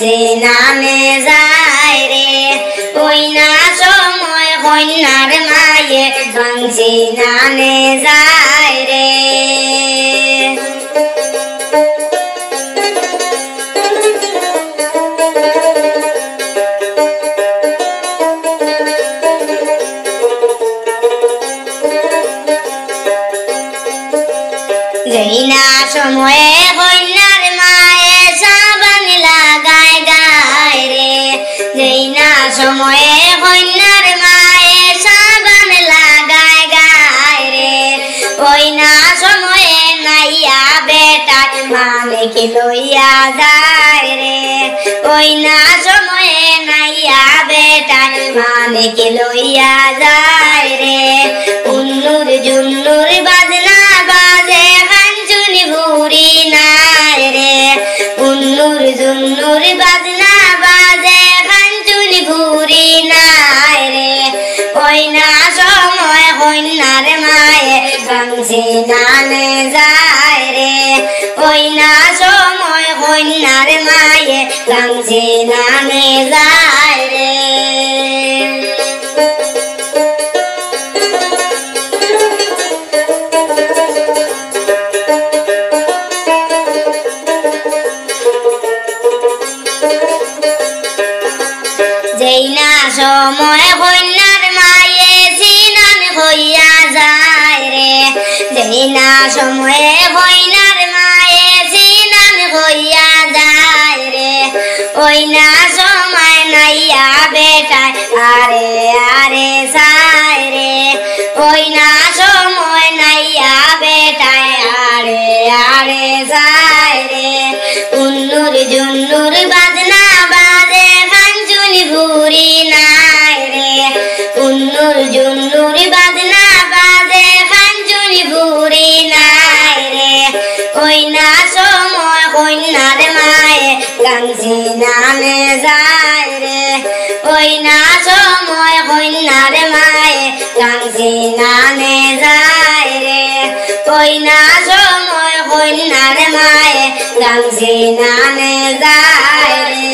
নামে যায় রে ওই না সময় কন্যার মায়ে গাংসি নামে যায় রে যেই না সময়ে কন্যার মায়ে সাবান লাগায় গায় রে যেই না সময়ে কন্যার মায়ে সাবান লাগায় গায় রে ওই না সময়ে নাইয়া বেটা মালিক লইয়া যায় রে ওই না সময়ে নাইয়া বেটা মালিক লইয়া যায় রে উন্নুর জুন্নুর বাজনা বাজে কাঞ্চুনি ভুরি নাই রে উন্নুর জুন্নুর বাজনা বাজে কাঞ্চুনি ভুরি নাই রে ওই না সময় কন্যার মায়ে গাংসি নামে যায় রে ওই না সময় কন্যার মায়ে গাংসি নামে যায় রে যেই না সময় কন্যার মায়ে সিনান হইয়া যায় রে যেই না সময়ে কন্যার মায়ে সিনান হইয়া যায় রে ওই না সময় নাইয়া বেটায় আরে আরে যায় রে ওই না সময় নাইয়া বেটায় আরে আরে যায় রে উন্নুর জুন্নুর বাজনা বাজে কাঞ্চুনি ভুরি নাই রে উন্নুর জুন্নুর বাজনা বাজে কাঞ্চুনি ভুরি নাই রে ওই না সময় কন্যার মায়ে গাংসি নামে যায় রে ওই না সময় কন্যার মায়ে গাংসি নামে যায় রে ওই না সময় কন্যার মায়ে গাংসি নামে যায় রে